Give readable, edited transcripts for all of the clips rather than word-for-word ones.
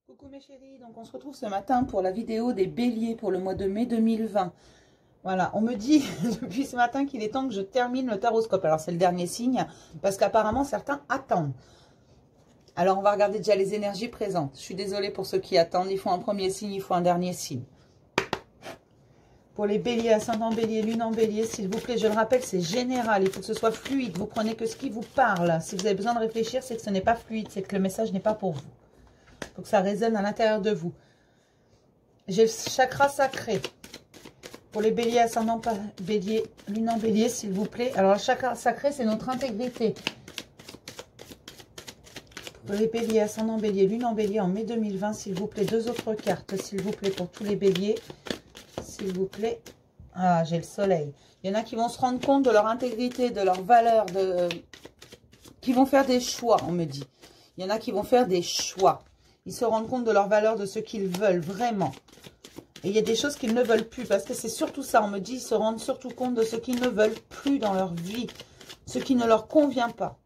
Coucou mes chéris, donc on se retrouve ce matin pour la vidéo des béliers pour le mois de mai 2020. Voilà, on me dit depuis ce matin qu'il est temps que je termine le taroscope. Alors c'est le dernier signe, parce qu'apparemment certains attendent. Alors on va regarder déjà les énergies présentes. Je suis désolée pour ceux qui attendent, il faut un premier signe, il faut un dernier signe. Pour les béliers, ascendant bélier, lune en bélier, s'il vous plaît, je le rappelle, c'est général, il faut que ce soit fluide. Vous prenez que ce qui vous parle. Si vous avez besoin de réfléchir, c'est que ce n'est pas fluide, c'est que le message n'est pas pour vous. Il faut que ça résonne à l'intérieur de vous. J'ai le chakra sacré. Pour les béliers, ascendant bélier, lune en bélier, s'il vous plaît. Alors, le chakra sacré, c'est notre intégrité. Pour les béliers, ascendant bélier, lune en bélier, en mai 2020, s'il vous plaît. Deux autres cartes, s'il vous plaît, pour tous les béliers. S'il vous plaît. Ah, j'ai le soleil. Il y en a qui vont se rendre compte de leur intégrité, de leur valeur, qui vont faire des choix, on me dit. Il y en a qui vont faire des choix. Ils se rendent compte de leur valeur, de ce qu'ils veulent vraiment. Et il y a des choses qu'ils ne veulent plus, parce que c'est surtout ça, on me dit, ils se rendent surtout compte de ce qu'ils ne veulent plus dans leur vie, ce qui ne leur convient pas.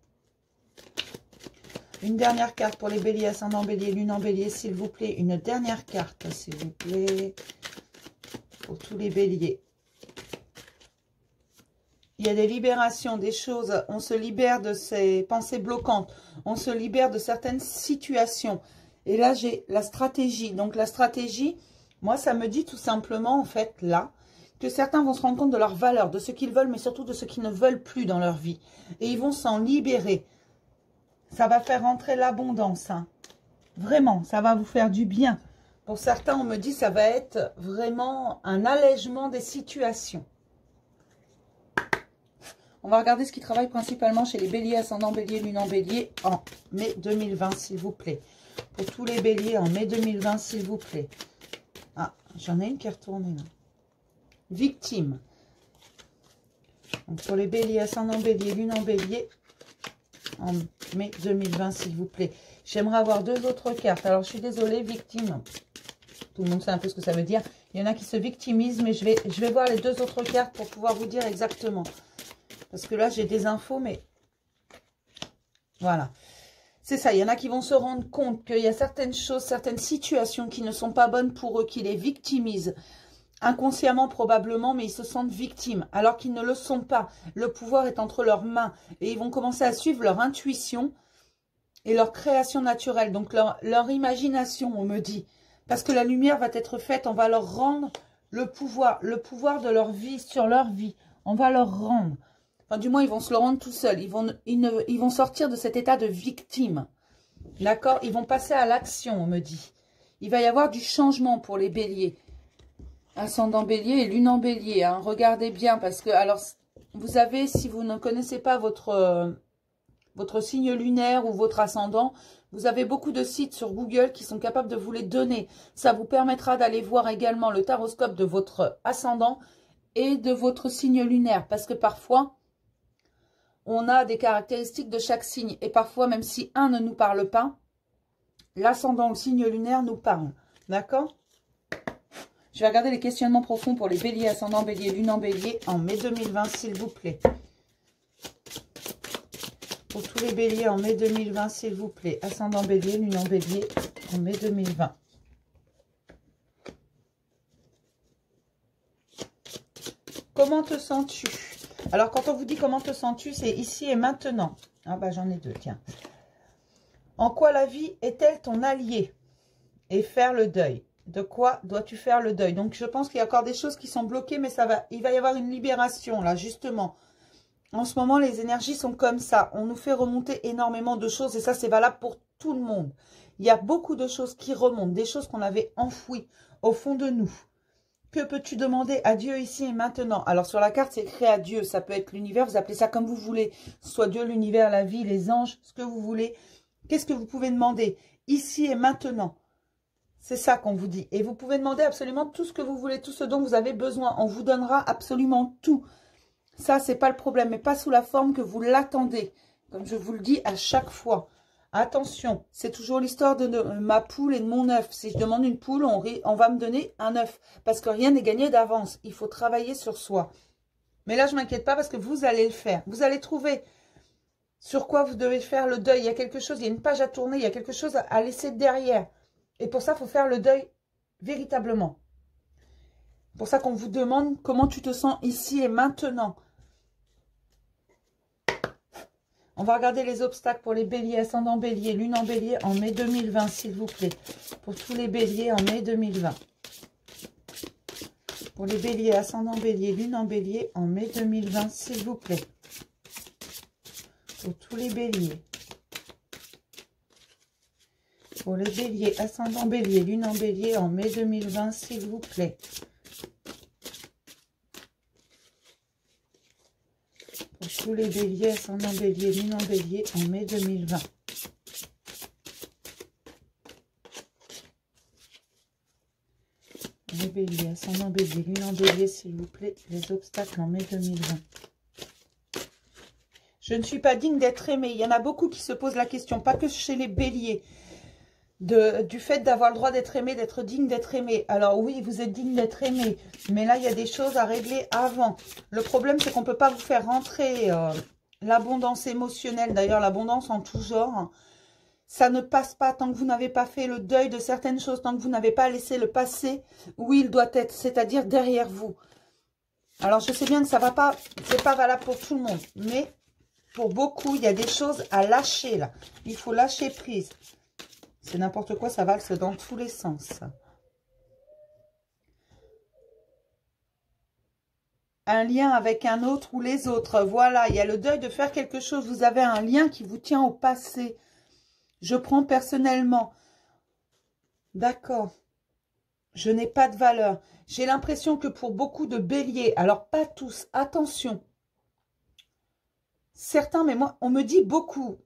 Une dernière carte pour les béliers, ascendant bélier, lune en bélier, s'il vous plaît. Une dernière carte, s'il vous plaît, pour tous les béliers. Il y a des libérations, des choses, on se libère de ces pensées bloquantes, on se libère de certaines situations. Et là, j'ai la stratégie. Donc, la stratégie, moi, ça me dit tout simplement, en fait, là, que certains vont se rendre compte de leur valeur, de ce qu'ils veulent, mais surtout de ce qu'ils ne veulent plus dans leur vie. Et ils vont s'en libérer. Ça va faire rentrer l'abondance. Hein. Vraiment, ça va vous faire du bien. Pour certains, on me dit, ça va être vraiment un allègement des situations. On va regarder ce qui travaille principalement chez les béliers, ascendant bélier, lune en bélier, en mai 2020, s'il vous plaît. Pour tous les béliers, en mai 2020, s'il vous plaît. Ah, j'en ai une qui est retournée là. Victime. Donc, pour les béliers, ascendant bélier, lune en bélier, en mai 2020, s'il vous plaît. J'aimerais avoir deux autres cartes. Alors, je suis désolée, victime. Tout le monde sait un peu ce que ça veut dire. Il y en a qui se victimisent, mais je vais voir les deux autres cartes pour pouvoir vous dire exactement. Parce que là, j'ai des infos, mais voilà. C'est ça, il y en a qui vont se rendre compte qu'il y a certaines choses, certaines situations qui ne sont pas bonnes pour eux, qui les victimisent. Inconsciemment probablement, mais ils se sentent victimes, alors qu'ils ne le sont pas. Le pouvoir est entre leurs mains. Et ils vont commencer à suivre leur intuition et leur création naturelle. Donc leur imagination, on me dit. Parce que la lumière va être faite, on va leur rendre le pouvoir de leur vie sur leur vie. On va leur rendre. Enfin, du moins, ils vont se le rendre tout seuls. Ils vont sortir de cet état de victime. D'accord? Ils vont passer à l'action, on me dit. Il va y avoir du changement pour les béliers. Ascendant bélier et lune en bélier. Hein. Regardez bien, parce que, alors, vous avez, si vous ne connaissez pas votre signe lunaire ou votre ascendant, vous avez beaucoup de sites sur Google qui sont capables de vous les donner. Ça vous permettra d'aller voir également le taroscope de votre ascendant et de votre signe lunaire. Parce que parfois, on a des caractéristiques de chaque signe. Et parfois, même si un ne nous parle pas, l'ascendant ou le signe lunaire nous parle. D'accord? Je vais regarder les questionnements profonds pour les béliers, ascendant bélier, lune en bélier, en mai 2020, s'il vous plaît. Pour tous les béliers, en mai 2020, s'il vous plaît. Ascendant bélier, lune en bélier, en mai 2020. Comment te sens-tu? Alors, quand on vous dit comment te sens-tu, c'est ici et maintenant. Ah bah, j'en ai deux, tiens. En quoi la vie est-elle ton allié? Et faire le deuil. De quoi dois-tu faire le deuil? Donc, je pense qu'il y a encore des choses qui sont bloquées, mais il va y avoir une libération, là, justement. En ce moment, les énergies sont comme ça. On nous fait remonter énormément de choses, et ça, c'est valable pour tout le monde. Il y a beaucoup de choses qui remontent, des choses qu'on avait enfouies au fond de nous. Que peux-tu demander à Dieu ici et maintenant? Alors, sur la carte, c'est écrit à Dieu. Ça peut être l'univers, vous appelez ça comme vous voulez. Soit Dieu, l'univers, la vie, les anges, ce que vous voulez. Qu'est-ce que vous pouvez demander? Ici et maintenant. C'est ça qu'on vous dit. Et vous pouvez demander absolument tout ce que vous voulez, tout ce dont vous avez besoin. On vous donnera absolument tout. Ça, c'est pas le problème, mais pas sous la forme que vous l'attendez. Comme je vous le dis à chaque fois. Attention, c'est toujours l'histoire de ma poule et de mon œuf. Si je demande une poule, on va me donner un œuf. Parce que rien n'est gagné d'avance. Il faut travailler sur soi. Mais là, je ne m'inquiète pas parce que vous allez le faire. Vous allez trouver sur quoi vous devez faire le deuil. Il y a quelque chose, il y a une page à tourner, il y a quelque chose à laisser derrière. Et pour ça, il faut faire le deuil véritablement. C'est pour ça qu'on vous demande comment tu te sens ici et maintenant. On va regarder les obstacles pour les béliers, ascendant bélier, lune en bélier en mai 2020, s'il vous plaît. Pour tous les béliers en mai 2020. Pour les béliers, ascendant bélier, lune en bélier en mai 2020, s'il vous plaît. Pour tous les béliers. Pour les béliers, ascendant bélier, lune en bélier en mai 2020, s'il vous plaît. Pour tous les béliers, ascendant bélier, lune en bélier en mai 2020. Les béliers, ascendant bélier, lune en bélier, s'il vous plaît, les obstacles en mai 2020. Je ne suis pas digne d'être aimée. Il y en a beaucoup qui se posent la question, pas que chez les béliers. Du fait d'avoir le droit d'être aimé, d'être digne d'être aimé. Alors oui, vous êtes digne d'être aimé, mais là, il y a des choses à régler avant. Le problème, c'est qu'on ne peut pas vous faire rentrer l'abondance émotionnelle. D'ailleurs, l'abondance en tout genre, ça ne passe pas tant que vous n'avez pas fait le deuil de certaines choses, tant que vous n'avez pas laissé le passé où il doit être, c'est-à-dire derrière vous. Alors, je sais bien que ça va pas, c'est pas valable pour tout le monde, mais pour beaucoup, il y a des choses à lâcher là. Il faut lâcher prise. C'est n'importe quoi, ça valse dans tous les sens. Un lien avec un autre ou les autres. Voilà, il y a le deuil de faire quelque chose. Vous avez un lien qui vous tient au passé. Je prends personnellement. D'accord. Je n'ai pas de valeur. J'ai l'impression que pour beaucoup de béliers, alors pas tous, attention. Certains, mais moi, on me dit beaucoup.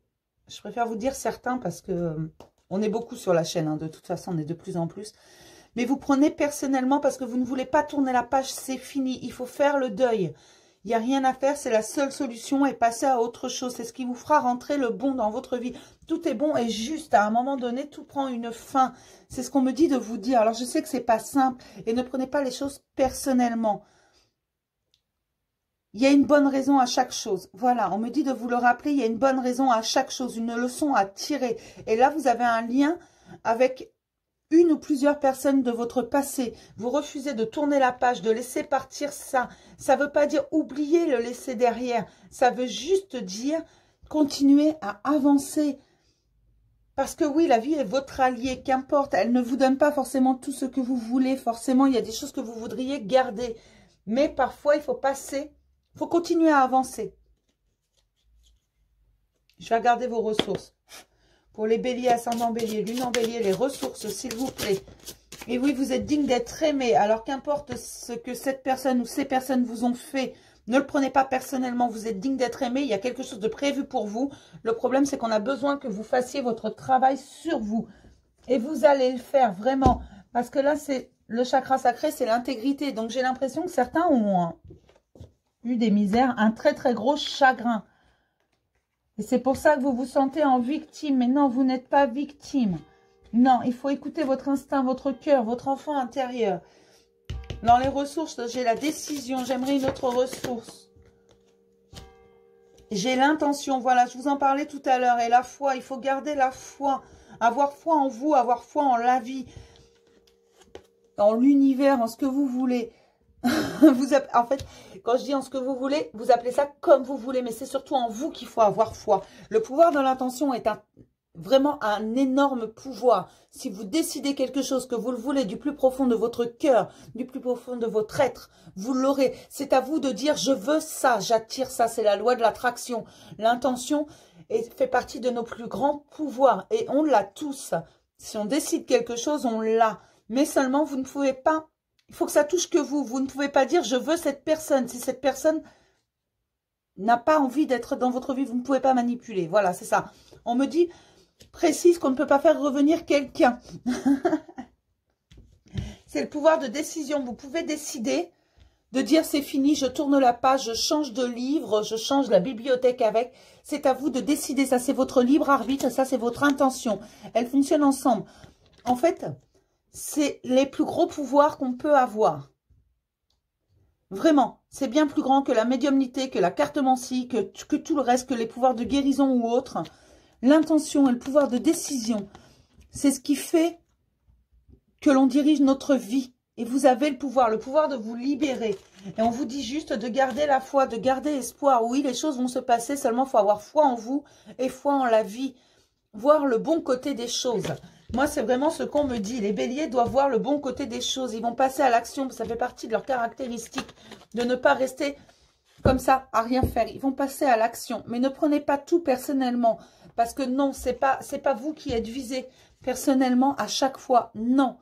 Je préfère vous dire certains parce que... On est beaucoup sur la chaîne, hein, de toute façon, on est de plus en plus. Mais vous prenez personnellement parce que vous ne voulez pas tourner la page, c'est fini. Il faut faire le deuil. Il n'y a rien à faire, c'est la seule solution et passer à autre chose. C'est ce qui vous fera rentrer le bon dans votre vie. Tout est bon et juste, à un moment donné, tout prend une fin. C'est ce qu'on me dit de vous dire. Alors, je sais que c'est pas simple et ne prenez pas les choses personnellement. Il y a une bonne raison à chaque chose. Voilà, on me dit de vous le rappeler, il y a une bonne raison à chaque chose, une leçon à tirer. Et là, vous avez un lien avec une ou plusieurs personnes de votre passé. Vous refusez de tourner la page, de laisser partir ça. Ça ne veut pas dire oublier, le laisser derrière. Ça veut juste dire continuer à avancer. Parce que oui, la vie est votre allié, qu'importe. Elle ne vous donne pas forcément tout ce que vous voulez. Forcément, il y a des choses que vous voudriez garder. Mais parfois, il faut passer... Il faut continuer à avancer. Je vais regarder vos ressources. Pour les béliers, ascendant bélier, lune en bélier, les ressources, s'il vous plaît. Et oui, vous êtes digne d'être aimé. Alors qu'importe ce que cette personne ou ces personnes vous ont fait, ne le prenez pas personnellement. Vous êtes digne d'être aimé. Il y a quelque chose de prévu pour vous. Le problème, c'est qu'on a besoin que vous fassiez votre travail sur vous. Et vous allez le faire vraiment. Parce que là, c'est le chakra sacré, c'est l'intégrité. Donc, j'ai l'impression que certains ont... eu des misères, un très très gros chagrin. Et c'est pour ça que vous vous sentez en victime. Mais non, vous n'êtes pas victime. Non, il faut écouter votre instinct, votre cœur, votre enfant intérieur. Dans les ressources, j'ai la décision. J'aimerais une autre ressource. J'ai l'intention. Voilà, je vous en parlais tout à l'heure. Et la foi, il faut garder la foi. Avoir foi en vous, avoir foi en la vie. En l'univers, en ce que vous voulez. En fait, quand je dis en ce que vous voulez, vous appelez ça comme vous voulez, mais c'est surtout en vous qu'il faut avoir foi. Le pouvoir de l'intention est vraiment un énorme pouvoir. Si vous décidez quelque chose, que vous le voulez du plus profond de votre cœur, du plus profond de votre être, vous l'aurez. C'est à vous de dire, je veux ça, j'attire ça. C'est la loi de l'attraction. L'intention fait partie de nos plus grands pouvoirs et on l'a tous. Si on décide quelque chose, on l'a. Mais seulement, vous ne pouvez pas... Il faut que ça touche que vous. Vous ne pouvez pas dire « je veux cette personne ». Si cette personne n'a pas envie d'être dans votre vie, vous ne pouvez pas manipuler. Voilà, c'est ça. On me dit, précise qu'on ne peut pas faire revenir quelqu'un. C'est le pouvoir de décision. Vous pouvez décider de dire « c'est fini, je tourne la page, je change de livre, je change la bibliothèque avec ». C'est à vous de décider. Ça, c'est votre libre arbitre. Ça, c'est votre intention. Elles fonctionnent ensemble. En fait... c'est les plus gros pouvoirs qu'on peut avoir. Vraiment, c'est bien plus grand que la médiumnité, que la cartomancie, que tout le reste, que les pouvoirs de guérison ou autres. L'intention et le pouvoir de décision, c'est ce qui fait que l'on dirige notre vie. Et vous avez le pouvoir de vous libérer. Et on vous dit juste de garder la foi, de garder espoir. Oui, les choses vont se passer, seulement il faut avoir foi en vous et foi en la vie. Voir le bon côté des choses. Moi, c'est vraiment ce qu'on me dit. Les béliers doivent voir le bon côté des choses. Ils vont passer à l'action. Ça fait partie de leur caractéristique de ne pas rester comme ça, à rien faire. Ils vont passer à l'action. Mais ne prenez pas tout personnellement. Parce que non, c'est pas vous qui êtes visé personnellement à chaque fois. Non.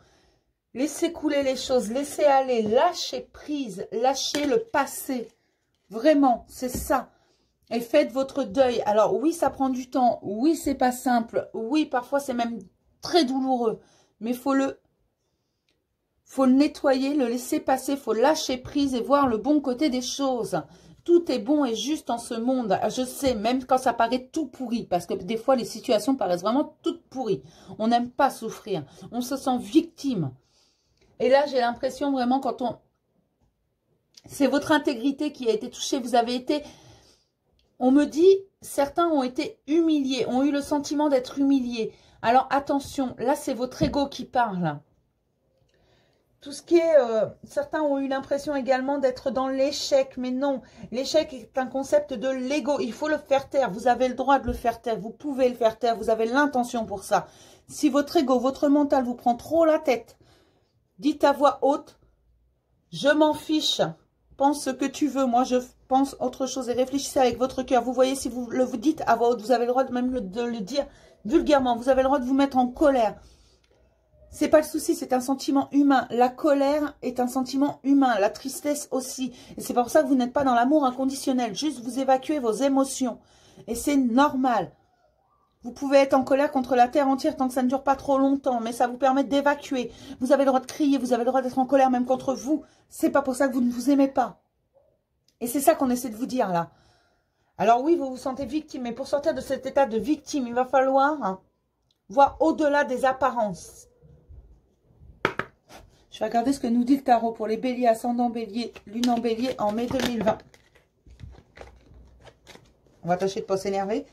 Laissez couler les choses. Laissez aller. Lâchez prise. Lâchez le passé. Vraiment, c'est ça. Et faites votre deuil. Alors oui, ça prend du temps. Oui, c'est pas simple. Oui, parfois c'est même très douloureux. Mais faut le nettoyer, le laisser passer. Faut lâcher prise et voir le bon côté des choses. Tout est bon et juste en ce monde. Je sais, même quand ça paraît tout pourri. Parce que des fois, les situations paraissent vraiment toutes pourries. On n'aime pas souffrir. On se sent victime. Et là, j'ai l'impression vraiment quand on... C'est votre intégrité qui a été touchée. Vous avez été... On me dit, certains ont été humiliés, ont eu le sentiment d'être humiliés. Alors attention, là c'est votre ego qui parle. Tout ce qui est... certains ont eu l'impression également d'être dans l'échec, mais non. L'échec est un concept de l'ego, il faut le faire taire. Vous avez le droit de le faire taire, vous pouvez le faire taire, vous avez l'intention pour ça. Si votre ego, votre mental vous prend trop la tête, dites à voix haute, je m'en fiche. Pense ce que tu veux, moi je pense autre chose et réfléchissez avec votre cœur. Vous voyez, si vous le vous dites à voix haute, vous avez le droit de même de le dire vulgairement. Vous avez le droit de vous mettre en colère. C'est pas le souci, c'est un sentiment humain. La colère est un sentiment humain, la tristesse aussi. Et c'est pour ça que vous n'êtes pas dans l'amour inconditionnel. Juste vous évacuez vos émotions. Et c'est normal. Vous pouvez être en colère contre la terre entière tant que ça ne dure pas trop longtemps, mais ça vous permet d'évacuer. Vous avez le droit de crier, vous avez le droit d'être en colère même contre vous. C'est pas pour ça que vous ne vous aimez pas. Et c'est ça qu'on essaie de vous dire là. Alors oui, vous vous sentez victime, mais pour sortir de cet état de victime, il va falloir voir au-delà des apparences. Je vais regarder ce que nous dit le tarot pour les béliers, ascendant bélier, lune en bélier en mai 2020. On va tâcher de ne pas s'énerver.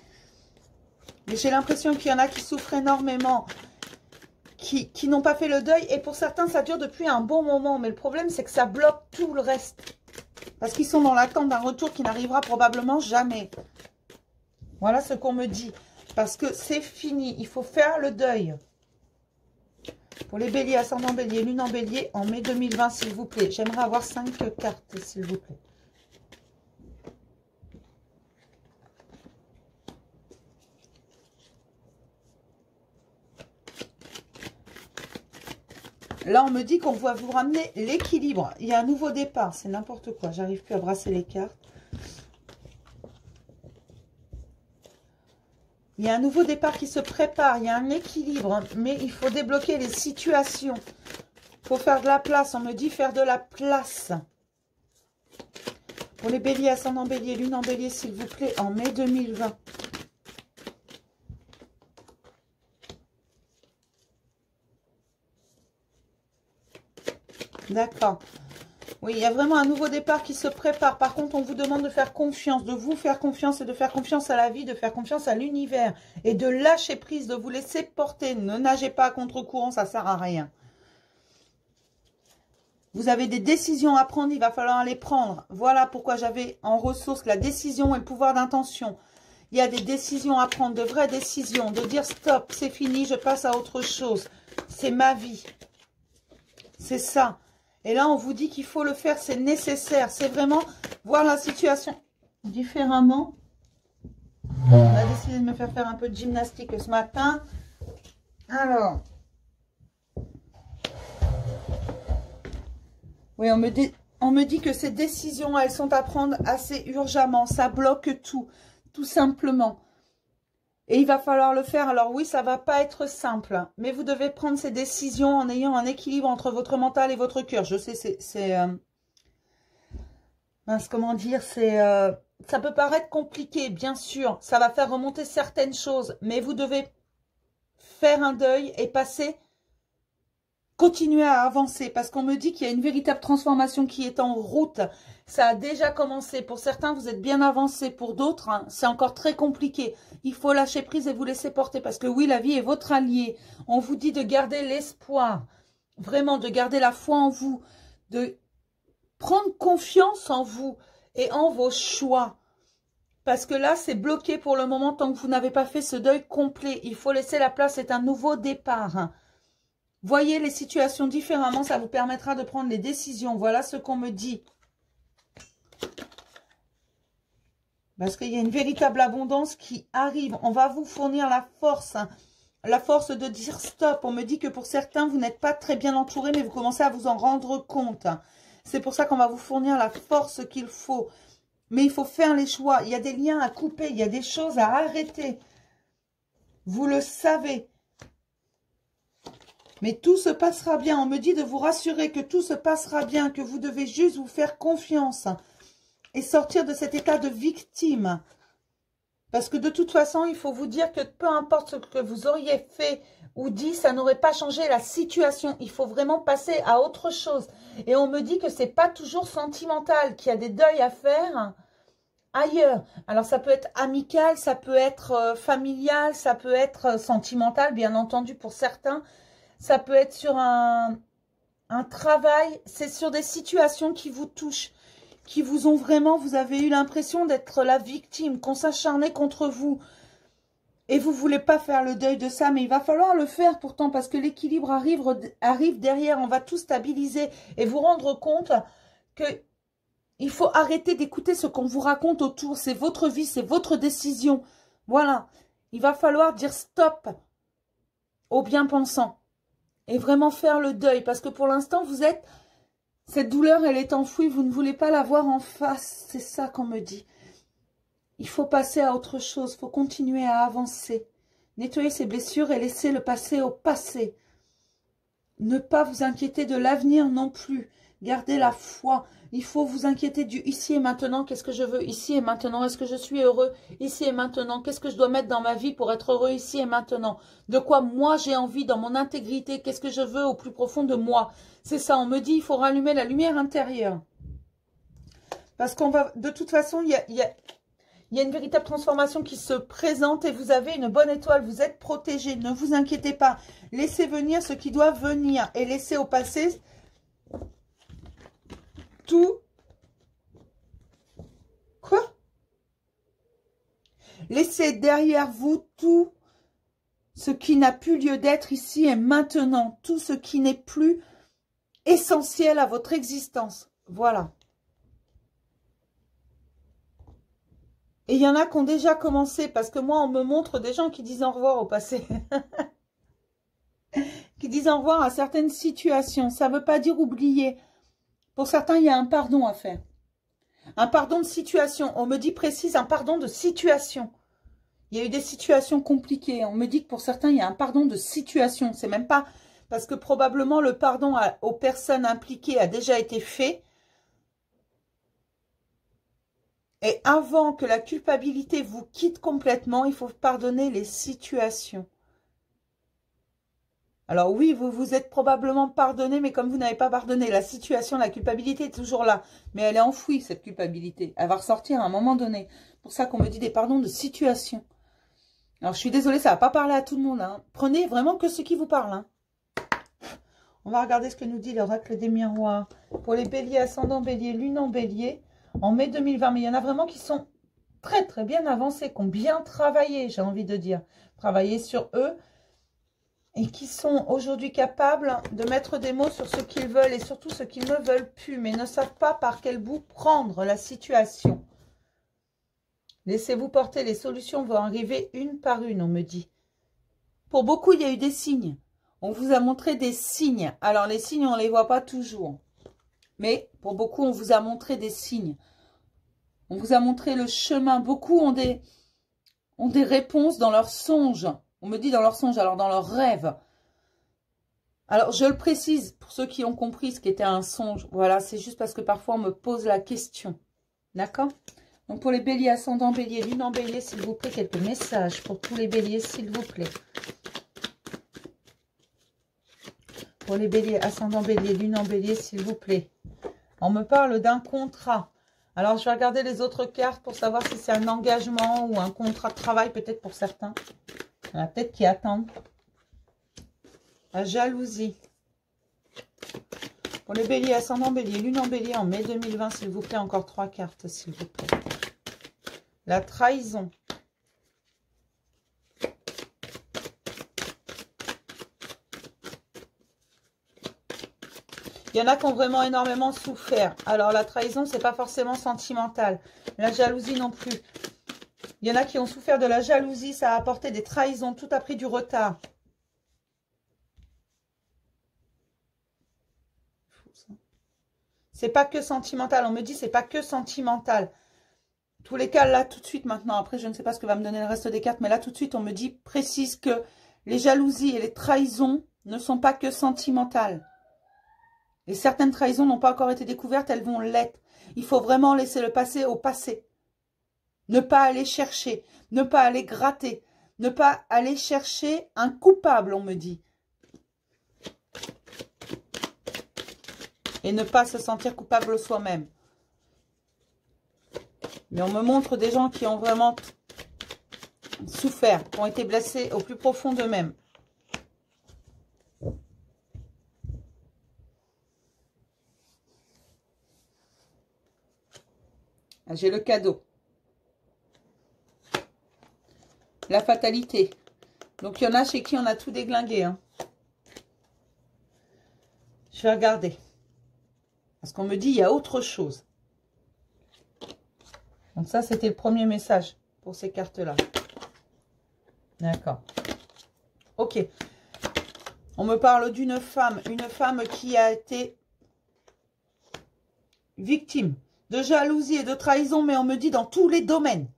Mais j'ai l'impression qu'il y en a qui souffrent énormément, qui n'ont pas fait le deuil. Et pour certains, ça dure depuis un bon moment. Mais le problème, c'est que ça bloque tout le reste. Parce qu'ils sont dans l'attente d'un retour qui n'arrivera probablement jamais. Voilà ce qu'on me dit. Parce que c'est fini. Il faut faire le deuil. Pour les béliers, ascendant bélier, lune en bélier, en mai 2020, s'il vous plaît. J'aimerais avoir 5 cartes, s'il vous plaît. Là, on me dit qu'on va vous ramener l'équilibre. Il y a un nouveau départ. C'est n'importe quoi. J'arrive plus à brasser les cartes. Il y a un nouveau départ qui se prépare. Il y a un équilibre. Mais il faut débloquer les situations. Il faut faire de la place. On me dit faire de la place. Pour les béliers, ascendant bélier, lune en bélier, s'il vous plaît, en mai 2020. D'accord. Oui, il y a vraiment un nouveau départ qui se prépare. Par contre, on vous demande de faire confiance, de vous faire confiance et de faire confiance à la vie, de faire confiance à l'univers et de lâcher prise, de vous laisser porter. Ne nagez pas à contre-courant, ça ne sert à rien. Vous avez des décisions à prendre, il va falloir les prendre. Voilà pourquoi j'avais en ressource la décision et le pouvoir d'intention. Il y a des décisions à prendre, de vraies décisions, de dire stop, c'est fini, je passe à autre chose. C'est ma vie. C'est ça. Et là, on vous dit qu'il faut le faire, c'est nécessaire. C'est vraiment voir la situation différemment. On a décidé de me faire un peu de gymnastique ce matin. Alors. Oui, on me dit que ces décisions, elles sont à prendre assez urgemment. Ça bloque tout simplement. Et il va falloir le faire. Alors oui, ça va pas être simple. Mais vous devez prendre ces décisions en ayant un équilibre entre votre mental et votre cœur. Je sais, comment dire, ça peut paraître compliqué, bien sûr. Ça va faire remonter certaines choses. Mais vous devez faire un deuil et continuer à avancer. Parce qu'on me dit qu'il y a une véritable transformation qui est en route. Ça a déjà commencé. Pour certains, vous êtes bien avancé. Pour d'autres, c'est encore très compliqué. Il faut lâcher prise et vous laisser porter. Parce que oui, la vie est votre allié. On vous dit de garder l'espoir. vraiment de garder la foi en vous, de prendre confiance en vous et en vos choix. Parce que là, c'est bloqué pour le moment tant que vous n'avez pas fait ce deuil complet. Il faut laisser la place, c'est un nouveau départ. Voyez les situations différemment, ça vous permettra de prendre les décisions. Voilà ce qu'on me dit. Parce qu'il y a une véritable abondance qui arrive. On va vous fournir la force. La force de dire stop. On me dit que pour certains, vous n'êtes pas très bien entourés, mais vous commencez à vous en rendre compte. C'est pour ça qu'on va vous fournir la force qu'il faut. Mais il faut faire les choix. Il y a des liens à couper. Il y a des choses à arrêter. Vous le savez. Mais tout se passera bien. On me dit de vous rassurer que tout se passera bien, que vous devez juste vous faire confiance et sortir de cet état de victime. Parce que de toute façon, il faut vous dire que peu importe ce que vous auriez fait ou dit, ça n'aurait pas changé la situation. Il faut vraiment passer à autre chose. Et on me dit que c'est pas toujours sentimental, qu'il y a des deuils à faire ailleurs. Alors ça peut être amical, ça peut être familial, ça peut être sentimental, bien entendu pour certains. Ça peut être sur un travail. C'est sur des situations qui vous touchent, qui vous ont vraiment, vous avez eu l'impression d'être la victime, qu'on s'acharnait contre vous. Et vous ne voulez pas faire le deuil de ça, mais il va falloir le faire pourtant, parce que l'équilibre arrive derrière. On va tout stabiliser et vous rendre compte que il faut arrêter d'écouter ce qu'on vous raconte autour. C'est votre vie, c'est votre décision. Voilà. Il va falloir dire stop aux bien-pensants et vraiment faire le deuil, parce que pour l'instant, vous êtes... Cette douleur, elle est enfouie, vous ne voulez pas la voir en face. C'est ça qu'on me dit. Il faut passer à autre chose, il faut continuer à avancer. Nettoyer ses blessures et laisser le passé au passé. Ne pas vous inquiéter de l'avenir non plus. Gardez la foi. Il faut vous inquiéter du ici et maintenant. Qu'est-ce que je veux ici et maintenant? Est-ce que je suis heureux ici et maintenant? Qu'est-ce que je dois mettre dans ma vie pour être heureux ici et maintenant? De quoi moi j'ai envie dans mon intégrité? Qu'est-ce que je veux au plus profond de moi? C'est ça, on me dit, il faut rallumer la lumière intérieure. Parce qu'on va, de toute façon, il y a une véritable transformation qui se présente et vous avez une bonne étoile, vous êtes protégé, ne vous inquiétez pas. Laissez venir ce qui doit venir et laissez au passé tout. Quoi? Laissez derrière vous tout ce qui n'a plus lieu d'être ici et maintenant, tout ce qui n'est plus essentiel à votre existence. Voilà. Et il y en a qui ont déjà commencé, parce que moi, on me montre des gens qui disent au revoir au passé. Qui disent au revoir à certaines situations. Ça ne veut pas dire oublier. Pour certains, il y a un pardon à faire. Un pardon de situation. On me dit précise un pardon de situation. Il y a eu des situations compliquées. On me dit que pour certains, il y a un pardon de situation. C'est même pas... Parce que probablement, le pardon aux personnes impliquées a déjà été fait. Et avant que la culpabilité vous quitte complètement, il faut pardonner les situations. Alors oui, vous vous êtes probablement pardonné, mais comme vous n'avez pas pardonné la situation, la culpabilité est toujours là. Mais elle est enfouie, cette culpabilité. Elle va ressortir à un moment donné. C'est pour ça qu'on me dit des pardons de situation. Alors je suis désolée, ça ne va pas parler à tout le monde. Hein. Prenez vraiment que ce qui vous parle. Hein. On va regarder ce que nous dit l'oracle des miroirs. Pour les béliers, ascendant bélier, lune en bélier. En mai 2020, mais il y en a vraiment qui sont très très bien avancés, qui ont bien travaillé, j'ai envie de dire, travaillé sur eux, et qui sont aujourd'hui capables de mettre des mots sur ce qu'ils veulent et surtout ce qu'ils ne veulent plus, mais ne savent pas par quel bout prendre la situation. Laissez-vous porter, les solutions vont arriver une par une, on me dit. Pour beaucoup, il y a eu des signes. On vous a montré des signes. Alors, les signes, on ne les voit pas toujours. Mais pour beaucoup, on vous a montré des signes. On vous a montré le chemin. Beaucoup ont des réponses dans leurs songes. On me dit dans leurs songes, alors dans leurs rêves. Alors, je le précise, pour ceux qui ont compris ce qu'était un songe. Voilà, c'est juste parce que parfois, on me pose la question. D'accord? Donc, pour les béliers, ascendant bélier, lune en bélier, s'il vous plaît, quelques messages pour tous les béliers, s'il vous plaît. Pour les béliers, ascendant bélier, lune en bélier, s'il vous plaît. On me parle d'un contrat. Alors, je vais regarder les autres cartes pour savoir si c'est un engagement ou un contrat de travail, peut-être pour certains. Il y en a peut-être qui attendent. La jalousie. Pour les béliers, ascendant bélier, lune en bélier en mai 2020, s'il vous plaît, encore 3 cartes, s'il vous plaît. La trahison. Il y en a qui ont vraiment énormément souffert. Alors, la trahison, c'est pas forcément sentimental. La jalousie non plus. Il y en a qui ont souffert de la jalousie. Ça a apporté des trahisons. Tout a pris du retard. C'est pas que sentimental. On me dit c'est pas que sentimental. Tous les cas, là, tout de suite, maintenant. Après, je ne sais pas ce que va me donner le reste des cartes. Mais là, tout de suite, on me dit précise que les jalousies et les trahisons ne sont pas que sentimentales. Et certaines trahisons n'ont pas encore été découvertes, elles vont l'être. Il faut vraiment laisser le passé au passé. Ne pas aller chercher, ne pas aller gratter, ne pas aller chercher un coupable, on me dit. Et ne pas se sentir coupable soi-même. Mais on me montre des gens qui ont vraiment souffert, qui ont été blessés au plus profond d'eux-mêmes. J'ai le cadeau. La fatalité. Donc, il y en a chez qui on a tout déglingué. Hein. Je vais regarder. Parce qu'on me dit, il y a autre chose. Donc, ça, c'était le premier message pour ces cartes-là. D'accord. Ok. On me parle d'une femme. Une femme qui a été victime de jalousie et de trahison, mais on me dit dans tous les domaines.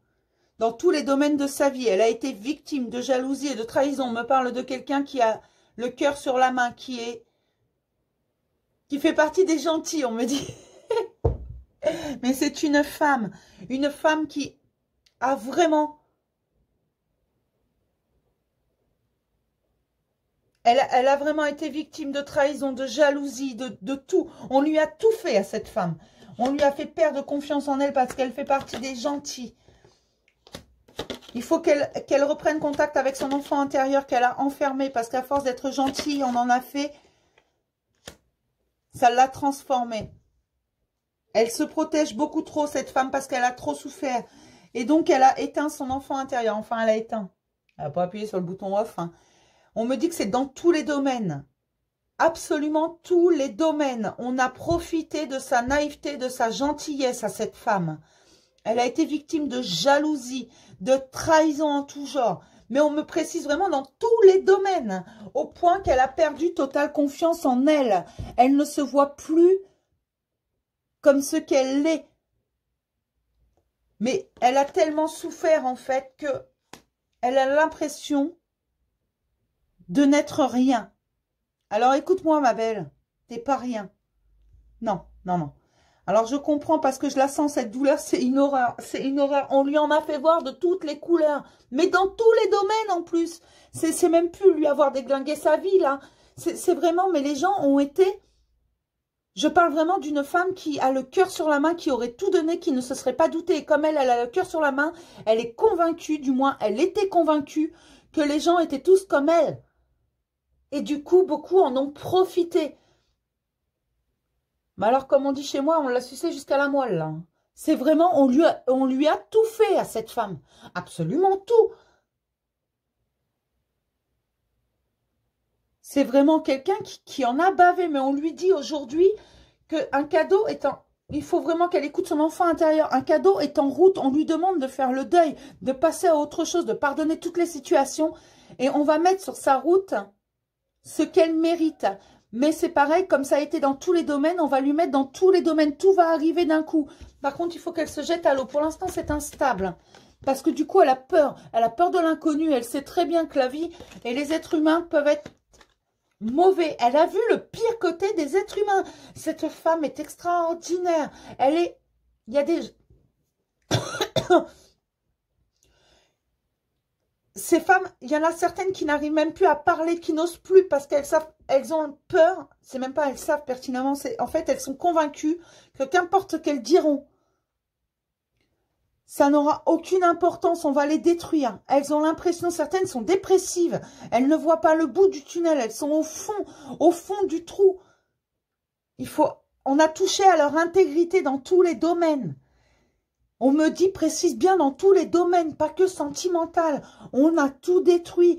Dans tous les domaines de sa vie. Elle a été victime de jalousie et de trahison. On me parle de quelqu'un qui a le cœur sur la main, qui fait partie des gentils, on me dit. Mais c'est une femme qui a vraiment... Elle a vraiment été victime de trahison, de jalousie, de tout. On lui a tout fait à cette femme. On lui a fait perdre confiance en elle parce qu'elle fait partie des gentils. Il faut qu'elle reprenne contact avec son enfant intérieur qu'elle a enfermé. Parce qu'à force d'être gentille, on en a fait... Ça l'a transformée. Elle se protège beaucoup trop, cette femme, parce qu'elle a trop souffert. Et donc, elle a éteint son enfant intérieur. Enfin, elle a éteint. Elle n'a pas appuyé sur le bouton off. Hein. On me dit que c'est dans tous les domaines. Absolument tous les domaines. On a profité de sa naïveté, de sa gentillesse à cette femme. Elle a été victime de jalousie, de trahison en tout genre. Mais on me précise vraiment dans tous les domaines. Au point qu'elle a perdu totale confiance en elle. Elle ne se voit plus comme ce qu'elle est. Mais elle a tellement souffert en fait que elle a l'impression de n'être rien. Alors écoute-moi ma belle, t'es pas rien. Non, non, non. Alors je comprends parce que je la sens, cette douleur, c'est une horreur. C'est une horreur. On lui en a fait voir de toutes les couleurs. Mais dans tous les domaines en plus. C'est même plus lui avoir déglingué sa vie là. C'est vraiment, mais les gens ont été... Je parle vraiment d'une femme qui a le cœur sur la main, qui aurait tout donné, qui ne se serait pas doutée. Et comme elle a le cœur sur la main, elle est convaincue, du moins elle était convaincue, que les gens étaient tous comme elle. Et du coup, beaucoup en ont profité. Mais alors, comme on dit chez moi, on l'a sucé jusqu'à la moelle, là. C'est vraiment, on lui a tout fait à cette femme. Absolument tout. C'est vraiment quelqu'un qui en a bavé. Mais on lui dit aujourd'hui qu'un cadeau est en... Il faut vraiment qu'elle écoute son enfant intérieur. Un cadeau est en route. On lui demande de faire le deuil, de passer à autre chose, de pardonner toutes les situations. Et on va mettre sur sa route ce qu'elle mérite. Mais c'est pareil, comme ça a été dans tous les domaines, on va lui mettre dans tous les domaines. Tout va arriver d'un coup. Par contre, il faut qu'elle se jette à l'eau. Pour l'instant, c'est instable. Parce que du coup, elle a peur. Elle a peur de l'inconnu. Elle sait très bien que la vie et les êtres humains peuvent être mauvais. Elle a vu le pire côté des êtres humains. Cette femme est extraordinaire. Elle est... Il y a des... Ces femmes, il y en a certaines qui n'arrivent même plus à parler, qui n'osent plus parce qu'elles savent, elles ont peur. C'est même pas elles savent pertinemment. En fait, elles sont convaincues que qu'importe qu'elles diront, ça n'aura aucune importance. On va les détruire. Elles ont l'impression, certaines sont dépressives. Elles ne voient pas le bout du tunnel. Elles sont au fond du trou. on a touché à leur intégrité dans tous les domaines. On me dit, précise bien, dans tous les domaines, pas que sentimental. On a tout détruit.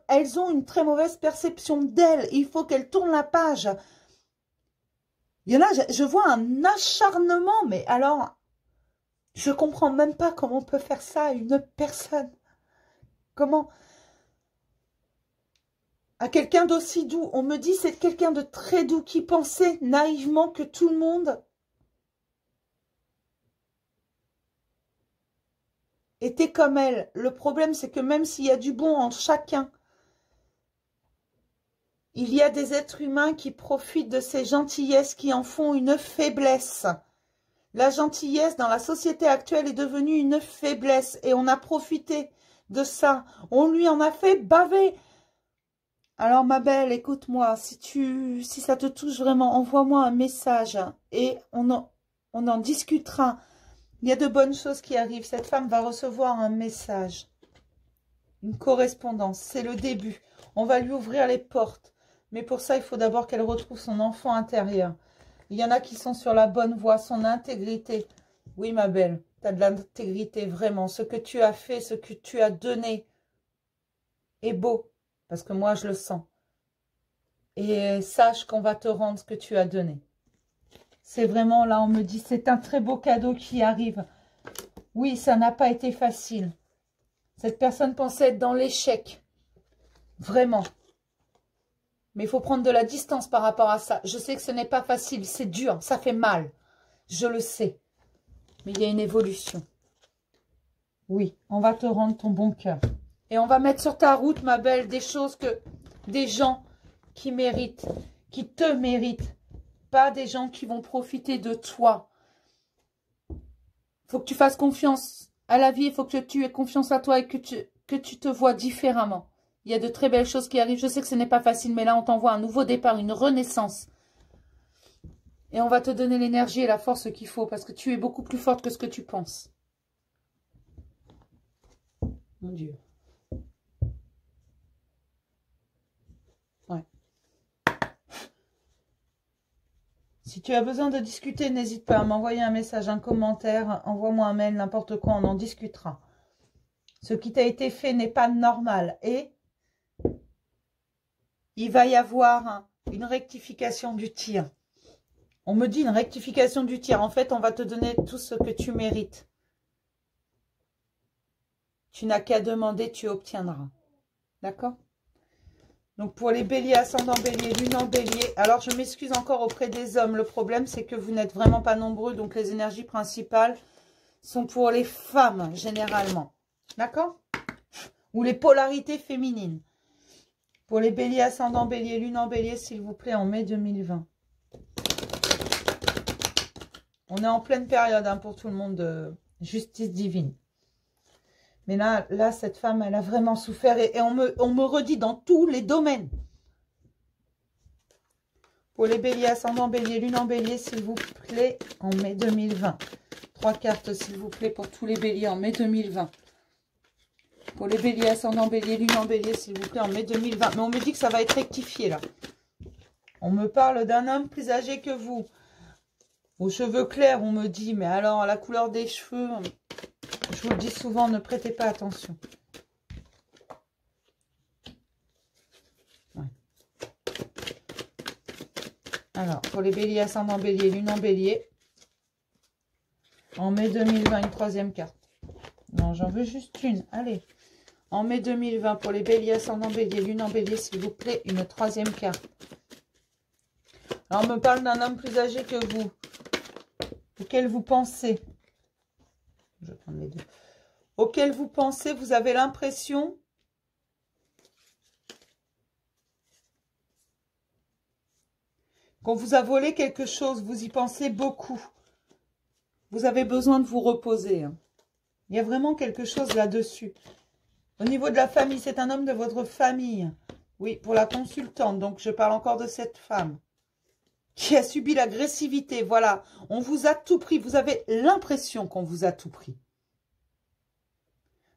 Elles ont une très mauvaise perception d'elles. Il faut qu'elles tournent la page. Il y en a, je vois un acharnement, mais alors, je comprends même pas comment on peut faire ça à une personne. Comment? À quelqu'un d'aussi doux. On me dit, c'est quelqu'un de très doux qui pensait naïvement que tout le monde était comme elle. Le problème, c'est que même s'il y a du bon en chacun, il y a des êtres humains qui profitent de ces gentillesses, qui en font une faiblesse. La gentillesse dans la société actuelle est devenue une faiblesse et on a profité de ça. On lui en a fait baver. Alors ma belle, écoute-moi, si ça te touche vraiment, envoie-moi un message et on en discutera. Il y a de bonnes choses qui arrivent. Cette femme va recevoir un message, une correspondance. C'est le début. On va lui ouvrir les portes. Mais pour ça, il faut d'abord qu'elle retrouve son enfant intérieur. Il y en a qui sont sur la bonne voie, son intégrité. Oui, ma belle, tu as de l'intégrité, vraiment. Ce que tu as fait, ce que tu as donné est beau. Parce que moi, je le sens. Et sache qu'on va te rendre ce que tu as donné. C'est vraiment, là, on me dit, c'est un très beau cadeau qui arrive. Oui, ça n'a pas été facile. Cette personne pensait être dans l'échec. Vraiment. Mais il faut prendre de la distance par rapport à ça. Je sais que ce n'est pas facile, c'est dur, ça fait mal. Je le sais. Mais il y a une évolution. Oui, on va te rendre ton bon cœur. Et on va mettre sur ta route, ma belle, des choses que... Des gens qui méritent, qui te méritent. Pas des gens qui vont profiter de toi. Il faut que tu fasses confiance à la vie. Il faut que tu aies confiance à toi et que tu te vois différemment. Il y a de très belles choses qui arrivent. Je sais que ce n'est pas facile, mais là, on t'envoie un nouveau départ, une renaissance. Et on va te donner l'énergie et la force qu'il faut, parce que tu es beaucoup plus forte que ce que tu penses. Mon Dieu. Ouais. Si tu as besoin de discuter, n'hésite pas à m'envoyer un message, un commentaire, envoie-moi un mail, n'importe quoi, on en discutera. Ce qui t'a été fait n'est pas normal et il va y avoir une rectification du tir. On me dit une rectification du tir. En fait, on va te donner tout ce que tu mérites. Tu n'as qu'à demander, tu obtiendras. D'accord? Donc, pour les béliers, ascendant bélier, lune en bélier. Alors, je m'excuse encore auprès des hommes. Le problème, c'est que vous n'êtes vraiment pas nombreux. Donc, les énergies principales sont pour les femmes, généralement. D'accord? Ou les polarités féminines. Pour les béliers, ascendant bélier, lune en bélier, s'il vous plaît, en mai 2020. On est en pleine période pour tout le monde de justice divine. Mais là, cette femme, elle a vraiment souffert. Et on me redit dans tous les domaines. Pour les béliers, ascendant bélier, lune en bélier, s'il vous plaît, en mai 2020. 3 cartes, s'il vous plaît, pour tous les béliers en mai 2020. Pour les béliers, ascendant bélier, lune en bélier, s'il vous plaît, en mai 2020. Mais on me dit que ça va être rectifié, là. On me parle d'un homme plus âgé que vous. Aux cheveux clairs, on me dit, mais alors, la couleur des cheveux, je vous le dis souvent, ne prêtez pas attention. Ouais. Alors, pour les béliers, ascendant bélier, lune en bélier, en mai 2020, une 3e carte. Non, j'en veux juste une, allez. En mai 2020, pour les béliers, ascendant bélier, lune en bélier, s'il vous plaît, une 3e carte. Alors, on me parle d'un homme plus âgé que vous. Auquel vous pensez. Je vais prendre les deux. Auquel vous pensez, vous avez l'impression qu'on vous a volé quelque chose. Vous y pensez beaucoup. Vous avez besoin de vous reposer. Il y a vraiment quelque chose là-dessus. Au niveau de la famille, c'est un homme de votre famille. Oui, pour la consultante. Donc, je parle encore de cette femme qui a subi l'agressivité. Voilà, on vous a tout pris. Vous avez l'impression qu'on vous a tout pris.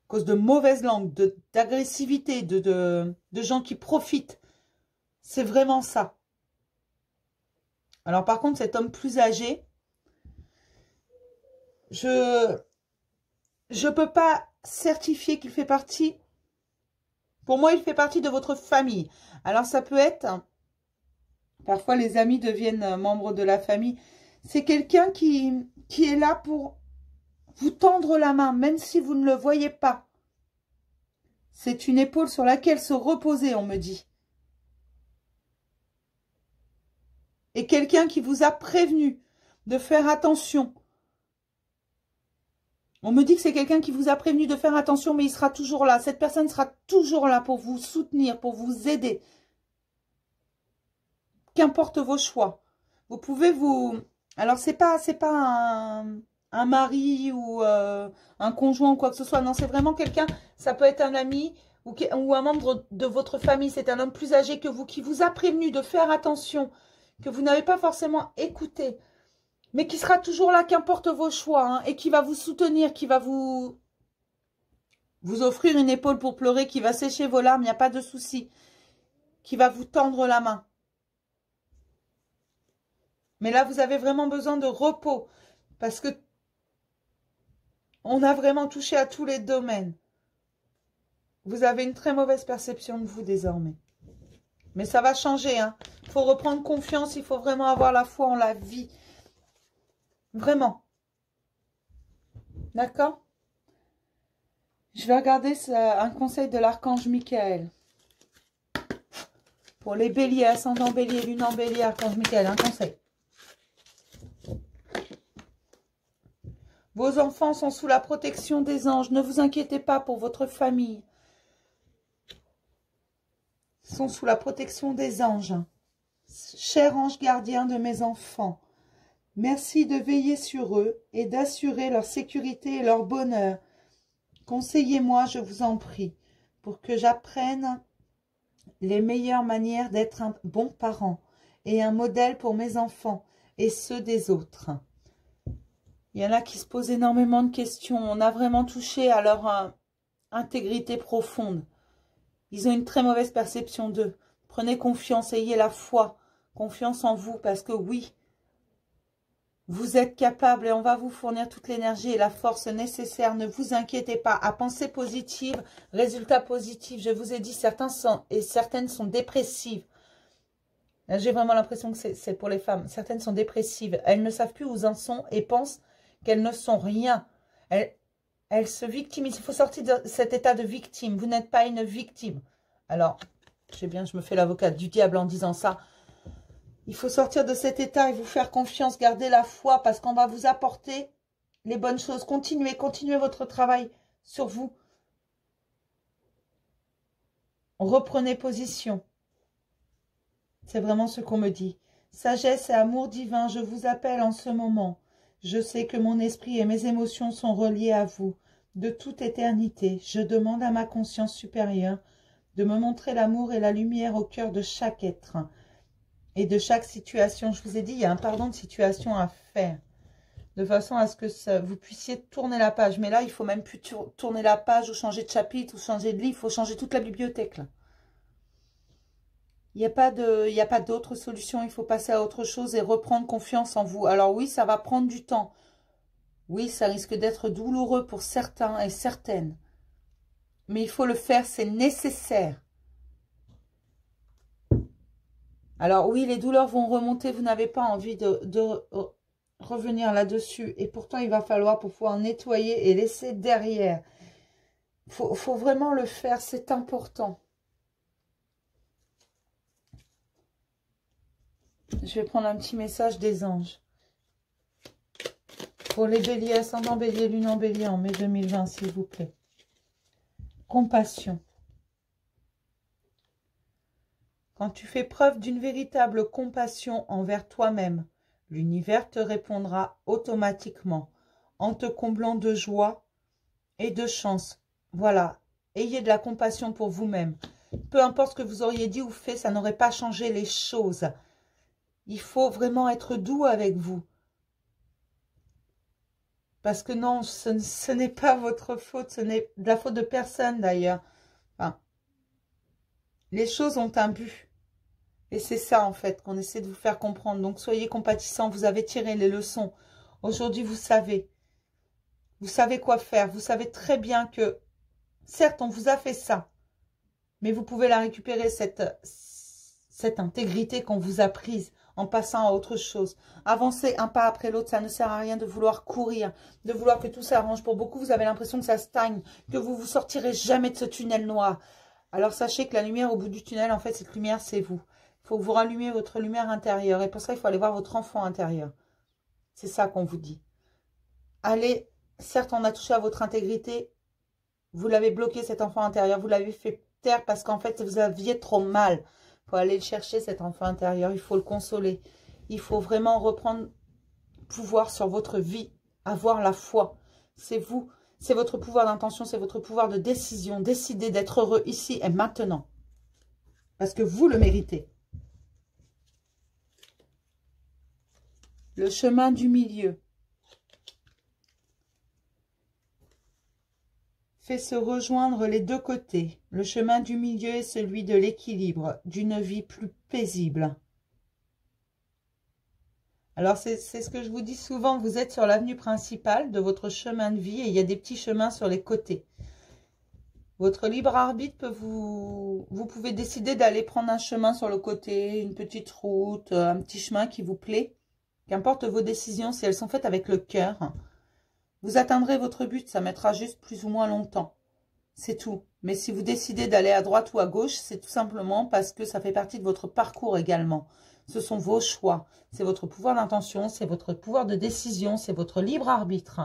À cause de mauvaises langues, d'agressivité, de gens qui profitent. C'est vraiment ça. Alors par contre, cet homme plus âgé, je ne peux pas certifier qu'il fait partie. Pour moi, il fait partie de votre famille. Alors ça peut être, parfois les amis deviennent membres de la famille. C'est quelqu'un qui est là pour vous tendre la main, même si vous ne le voyez pas. C'est une épaule sur laquelle se reposer, on me dit. Et quelqu'un qui vous a prévenu de faire attention. On me dit que c'est quelqu'un qui vous a prévenu de faire attention, mais il sera toujours là. Cette personne sera toujours là pour vous soutenir, pour vous aider. Qu'importe vos choix. Vous pouvez vous... Alors, c'est pas un mari ou un conjoint ou quoi que ce soit. Non, c'est vraiment quelqu'un, ça peut être un ami ou un membre de votre famille. C'est un homme plus âgé que vous qui vous a prévenu de faire attention, que vous n'avez pas forcément écouté, mais qui sera toujours là, qu'importe vos choix, hein, et qui va vous soutenir, qui va vous offrir une épaule pour pleurer, qui va sécher vos larmes, il n'y a pas de souci, qui va vous tendre la main. Mais là, vous avez vraiment besoin de repos, parce que on a vraiment touché à tous les domaines. Vous avez une très mauvaise perception de vous désormais. Mais ça va changer, hein. Il faut reprendre confiance, il faut vraiment avoir la foi en la vie. Vraiment. D'accord? Je vais regarder un conseil de l'archange Michael. Pour les béliers, ascendant bélier, lune en bélier, archange Michael, un conseil. Vos enfants sont sous la protection des anges. Ne vous inquiétez pas pour votre famille. Ils sont sous la protection des anges. Cher ange gardien de mes enfants, merci de veiller sur eux et d'assurer leur sécurité et leur bonheur. Conseillez-moi, je vous en prie, pour que j'apprenne les meilleures manières d'être un bon parent et un modèle pour mes enfants et ceux des autres. Il y en a qui se posent énormément de questions. On a vraiment touché à leur intégrité profonde. Ils ont une très mauvaise perception d'eux. Prenez confiance, ayez la foi, confiance en vous, parce que oui, vous êtes capable et on va vous fournir toute l'énergie et la force nécessaire. Ne vous inquiétez pas. À penser positive, résultat positif. Je vous ai dit, certaines sont dépressives. J'ai vraiment l'impression que c'est pour les femmes. Certaines sont dépressives. Elles ne savent plus où elles en sont et pensent qu'elles ne sont rien. Elles se victimisent. Il faut sortir de cet état de victime. Vous n'êtes pas une victime. Alors, je sais bien, je me fais l'avocate du diable en disant ça. Il faut sortir de cet état et vous faire confiance. Gardez la foi parce qu'on va vous apporter les bonnes choses. Continuez votre travail sur vous. Reprenez position. C'est vraiment ce qu'on me dit. Sagesse et amour divin, je vous appelle en ce moment. Je sais que mon esprit et mes émotions sont reliés à vous. De toute éternité, je demande à ma conscience supérieure de me montrer l'amour et la lumière au cœur de chaque être et de chaque situation. Je vous ai dit, il y a un pardon de situation à faire, de façon à ce que vous puissiez tourner la page. Mais là, il faut même plus tourner la page ou changer de chapitre ou changer de livre. Il faut changer toute la bibliothèque, là. Il n'y a pas d'autre solution. Il faut passer à autre chose et reprendre confiance en vous. Alors oui, ça va prendre du temps. Oui, ça risque d'être douloureux pour certains et certaines. Mais il faut le faire, c'est nécessaire. Alors oui, les douleurs vont remonter. Vous n'avez pas envie de revenir là-dessus. Et pourtant, il va falloir pour pouvoir nettoyer et laisser derrière. Faut vraiment le faire, c'est important. Je vais prendre un petit message des anges. Pour les béliers, ascendant bélier, lune en bélier en mai 2020, s'il vous plaît. Compassion. Quand tu fais preuve d'une véritable compassion envers toi-même, l'univers te répondra automatiquement en te comblant de joie et de chance. Voilà, ayez de la compassion pour vous-même. Peu importe ce que vous auriez dit ou fait, ça n'aurait pas changé les choses. Il faut vraiment être doux avec vous. Parce que non, ce n'est pas votre faute, ce n'est de la faute de personne d'ailleurs. Enfin, les choses ont un but. Et c'est ça, en fait, qu'on essaie de vous faire comprendre. Donc, soyez compatissants, vous avez tiré les leçons. Aujourd'hui, vous savez. Vous savez quoi faire. Vous savez très bien que, certes, on vous a fait ça. Mais vous pouvez la récupérer, cette intégrité qu'on vous a prise en passant à autre chose. Avancer un pas après l'autre, ça ne sert à rien de vouloir courir, de vouloir que tout s'arrange. Pour beaucoup, vous avez l'impression que ça stagne, que vous vous sortirez jamais de ce tunnel noir. Alors sachez que la lumière au bout du tunnel, en fait, cette lumière, c'est vous. Il faut que vous rallumiez votre lumière intérieure. Et pour ça, il faut aller voir votre enfant intérieur. C'est ça qu'on vous dit. Allez, certes, on a touché à votre intégrité. Vous l'avez bloqué, cet enfant intérieur. Vous l'avez fait taire parce qu'en fait, vous aviez trop mal. Il faut aller le chercher, cet enfant intérieur. Il faut le consoler. Il faut vraiment reprendre pouvoir sur votre vie. Avoir la foi. C'est vous. C'est votre pouvoir d'intention. C'est votre pouvoir de décision. Décidez d'être heureux ici et maintenant. Parce que vous le méritez. Le chemin du milieu fait se rejoindre les deux côtés. Le chemin du milieu est celui de l'équilibre, d'une vie plus paisible. Alors, c'est ce que je vous dis souvent, vous êtes sur l'avenue principale de votre chemin de vie et il y a des petits chemins sur les côtés. Votre libre arbitre peut vous pouvez décider d'aller prendre un chemin sur le côté, une petite route, un petit chemin qui vous plaît. Qu'importe vos décisions, si elles sont faites avec le cœur, vous atteindrez votre but, ça mettra juste plus ou moins longtemps. C'est tout. Mais si vous décidez d'aller à droite ou à gauche, c'est tout simplement parce que ça fait partie de votre parcours également. Ce sont vos choix. C'est votre pouvoir d'intention, c'est votre pouvoir de décision, c'est votre libre arbitre.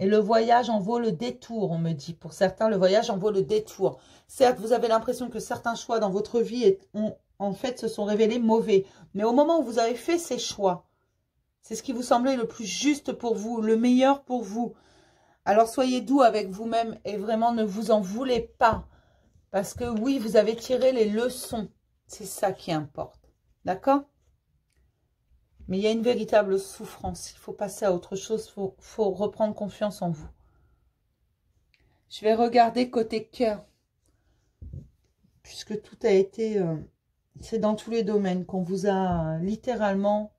Et le voyage en vaut le détour, on me dit. Pour certains, le voyage en vaut le détour. Certes, vous avez l'impression que certains choix dans votre vie en fait, se sont révélés mauvais. Mais au moment où vous avez fait ces choix, c'est ce qui vous semblait le plus juste pour vous, le meilleur pour vous. Alors, soyez doux avec vous-même et vraiment ne vous en voulez pas. Parce que oui, vous avez tiré les leçons. C'est ça qui importe. D'accord? Mais il y a une véritable souffrance. Il faut passer à autre chose. Il faut reprendre confiance en vous. Je vais regarder côté cœur. Puisque tout a été... c'est dans tous les domaines qu'on vous a littéralement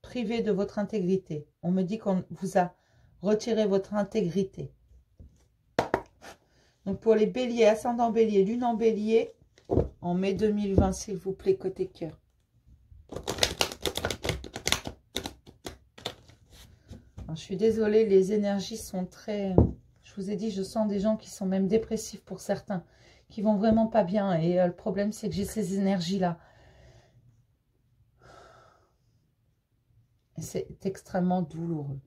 privé de votre intégrité. On me dit qu'on vous a retiré votre intégrité. Donc pour les béliers, ascendant bélier, lune en bélier, en mai 2020, s'il vous plaît, côté cœur. Alors, je suis désolée, les énergies sont très... Je vous ai dit, je sens des gens qui sont même dépressifs pour certains, qui vont vraiment pas bien. Et le problème, c'est que j'ai ces énergies-là. C'est extrêmement douloureux.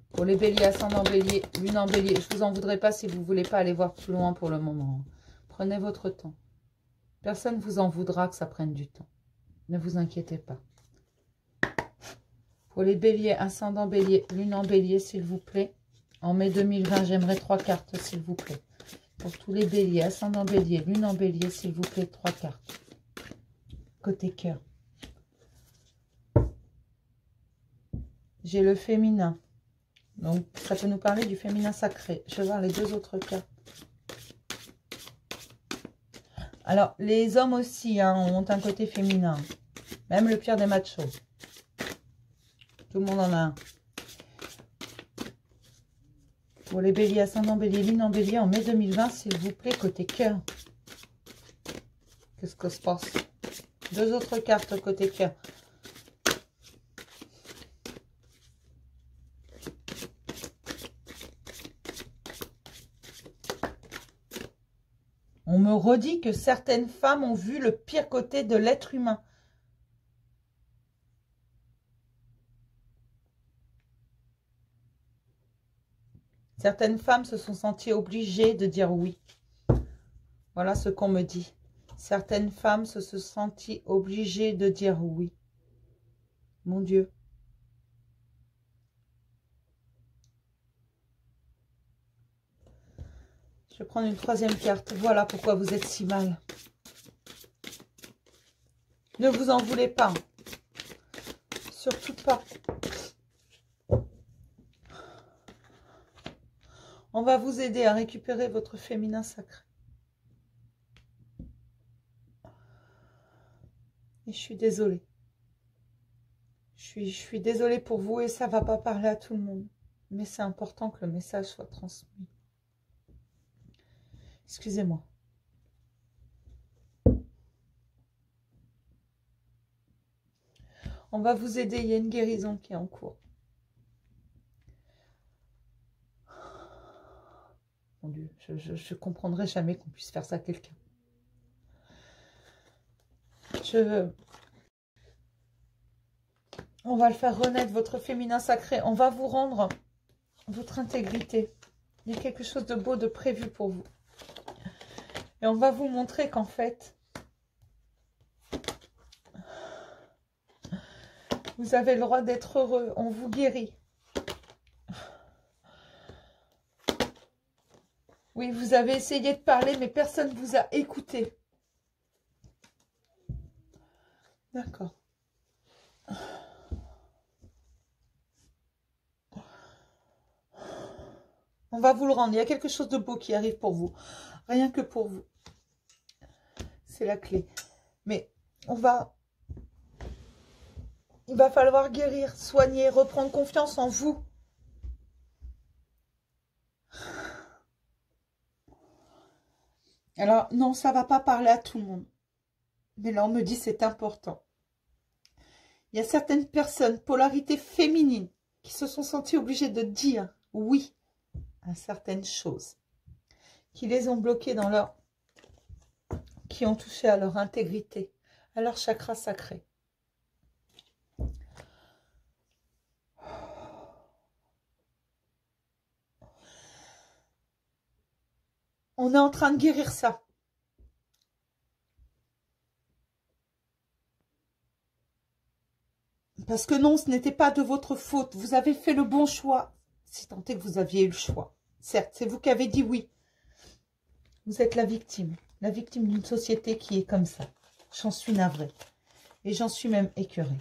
Pour les béliers, ascendant bélier, lune en bélier, je ne vous en voudrais pas si vous ne voulez pas aller voir plus loin pour le moment. Prenez votre temps. Personne ne vous en voudra que ça prenne du temps. Ne vous inquiétez pas. Pour les béliers, ascendant bélier, lune en bélier, s'il vous plaît. En mai 2020, j'aimerais 3 cartes, s'il vous plaît. Pour tous les béliers, ascendant bélier, lune en bélier, s'il vous plaît, 3 cartes. Côté cœur. J'ai le féminin. Donc, ça peut nous parler du féminin sacré. Je vais voir les 2 autres cartes. Alors, les hommes aussi ont un côté féminin. Même le pire des machos. Tout le monde en a un. Pour les béliers, ascendant bélier, lune en bélier, en mai 2020, s'il vous plaît, côté cœur. Qu'est-ce que se passe? 2 autres cartes côté cœur. On me redit que certaines femmes ont vu le pire côté de l'être humain. Certaines femmes se sont senties obligées de dire oui. Voilà ce qu'on me dit. Certaines femmes se sont senties obligées de dire oui. Mon Dieu. Je vais prendre une 3e carte. Voilà pourquoi vous êtes si mal. Ne vous en voulez pas. Surtout pas. On va vous aider à récupérer votre féminin sacré. Et je suis désolée. Je suis désolée pour vous et ça ne va pas parler à tout le monde. Mais c'est important que le message soit transmis. Excusez-moi. On va vous aider, il y a une guérison qui est en cours. Mon Dieu, je ne comprendrai jamais qu'on puisse faire ça à quelqu'un. On va le faire renaître, votre féminin sacré. On va vous rendre votre intégrité. Il y a quelque chose de beau, de prévu pour vous. Et on va vous montrer qu'en fait, vous avez le droit d'être heureux. On vous guérit. Oui, vous avez essayé de parler, mais personne ne vous a écouté. D'accord. On va vous le rendre. Il y a quelque chose de beau qui arrive pour vous. Rien que pour vous. C'est la clé. Mais il va falloir guérir, soigner, reprendre confiance en vous. Alors, non, ça ne va pas parler à tout le monde. Mais là, on me dit c'est important. Il y a certaines personnes, polarité féminine, qui se sont senties obligées de dire oui à certaines choses, qui les ont bloquées dans leur... qui ont touché à leur intégrité, à leur chakra sacré. On est en train de guérir ça. Parce que non, ce n'était pas de votre faute. Vous avez fait le bon choix. Si tant est que vous aviez eu le choix. Certes, c'est vous qui avez dit oui. Vous êtes la victime d'une société qui est comme ça. J'en suis navrée. Et j'en suis même écœurée.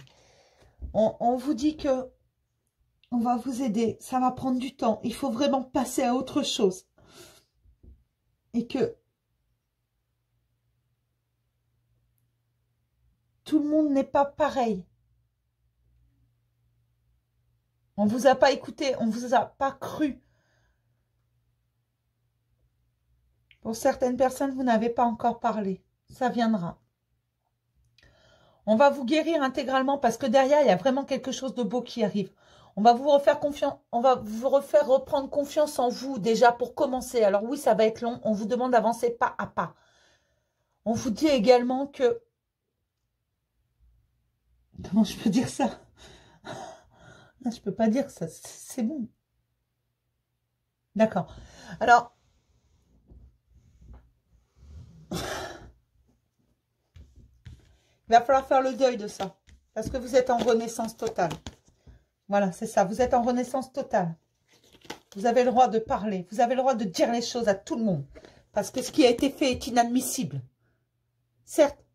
On vous dit que on va vous aider. Ça va prendre du temps. Il faut vraiment passer à autre chose. Et que tout le monde n'est pas pareil. On ne vous a pas écouté, on ne vous a pas cru. Pour certaines personnes, vous n'avez pas encore parlé. Ça viendra. On va vous guérir intégralement parce que derrière, il y a vraiment quelque chose de beau qui arrive. On va vous refaire confiance, on va vous refaire reprendre confiance en vous déjà pour commencer. Alors oui, ça va être long. On vous demande d'avancer pas à pas. On vous dit également que... Comment je peux dire ça? Je ne peux pas dire que ça, c'est bon. D'accord. Alors, il va falloir faire le deuil de ça. Parce que vous êtes en renaissance totale. Voilà, c'est ça. Vous êtes en renaissance totale. Vous avez le droit de parler. Vous avez le droit de dire les choses à tout le monde. Parce que ce qui a été fait est inadmissible. Certes,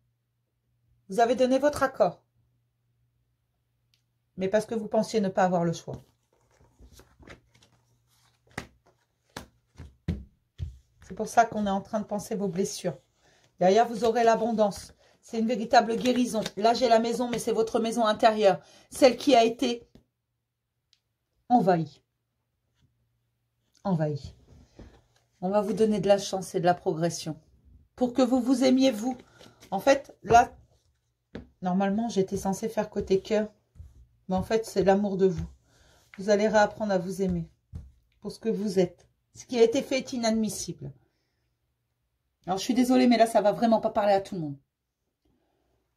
vous avez donné votre accord. Mais parce que vous pensiez ne pas avoir le choix. C'est pour ça qu'on est en train de penser vos blessures. Derrière, vous aurez l'abondance. C'est une véritable guérison. Là, j'ai la maison, mais c'est votre maison intérieure. Celle qui a été envahie. Envahie. On va vous donner de la chance et de la progression. Pour que vous vous aimiez, vous. En fait, là, normalement, j'étais censée faire côté cœur. Mais en fait, c'est l'amour de vous. Vous allez réapprendre à vous aimer. Pour ce que vous êtes. Ce qui a été fait est inadmissible. Alors, je suis désolée, mais là, ça va vraiment pas parler à tout le monde.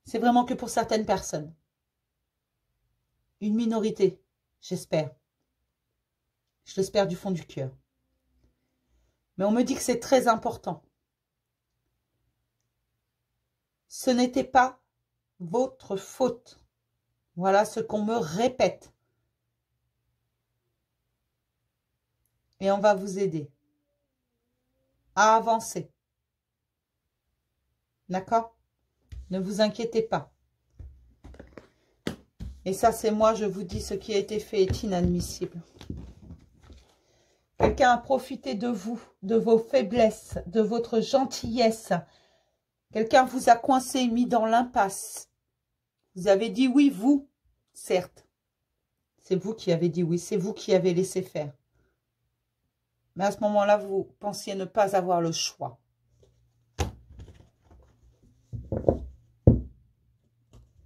C'est vraiment que pour certaines personnes. Une minorité, j'espère. Je l'espère du fond du cœur. Mais on me dit que c'est très important. Ce n'était pas votre faute. Voilà ce qu'on me répète. Et on va vous aider à avancer. D'accord? Ne vous inquiétez pas. Et ça, c'est moi, je vous dis, ce qui a été fait est inadmissible. Quelqu'un a profité de vous, de vos faiblesses, de votre gentillesse. Quelqu'un vous a coincé, mis dans l'impasse. Vous avez dit oui, vous, certes. C'est vous qui avez dit oui, c'est vous qui avez laissé faire. Mais à ce moment-là, vous pensiez ne pas avoir le choix.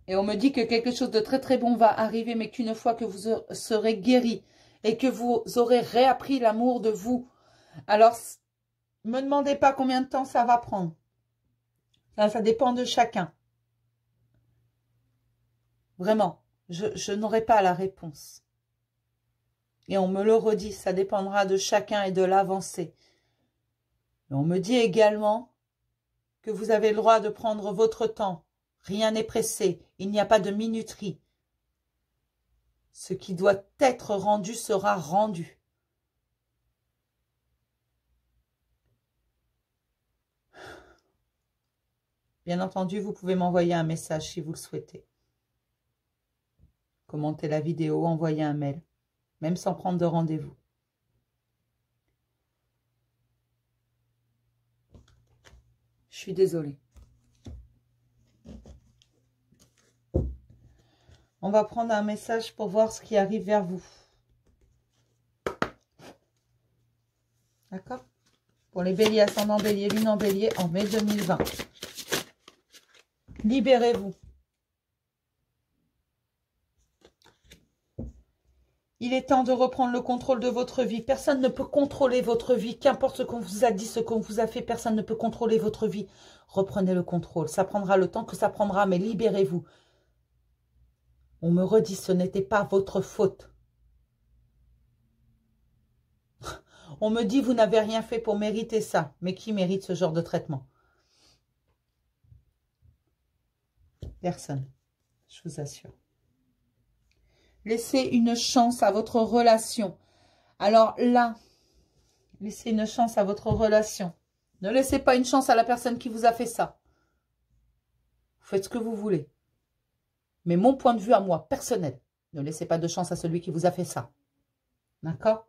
Et on me dit que quelque chose de très très bon va arriver, mais qu'une fois que vous serez guéri et que vous aurez réappris l'amour de vous, alors ne me demandez pas combien de temps ça va prendre. Ça dépend de chacun. Vraiment, je n'aurai pas la réponse. Et on me le redit, ça dépendra de chacun et de l'avancée. Mais on me dit également que vous avez le droit de prendre votre temps. Rien n'est pressé, il n'y a pas de minuterie. Ce qui doit être rendu sera rendu. Bien entendu, vous pouvez m'envoyer un message si vous le souhaitez. Commentez la vidéo, envoyez un mail, même sans prendre de rendez-vous. Je suis désolée. On va prendre un message pour voir ce qui arrive vers vous. D'accord? Pour les béliers, ascendant bélier, lune en bélier, en mai 2020. Libérez-vous. Il est temps de reprendre le contrôle de votre vie. Personne ne peut contrôler votre vie. Qu'importe ce qu'on vous a dit, ce qu'on vous a fait, personne ne peut contrôler votre vie. Reprenez le contrôle. Ça prendra le temps que ça prendra, mais libérez-vous. On me redit, ce n'était pas votre faute. On me dit, vous n'avez rien fait pour mériter ça. Mais qui mérite ce genre de traitement? Personne, je vous assure. Laissez une chance à votre relation. Alors là, laissez une chance à votre relation. Ne laissez pas une chance à la personne qui vous a fait ça. Vous faites ce que vous voulez. Mais mon point de vue à moi, personnel, ne laissez pas de chance à celui qui vous a fait ça. D'accord?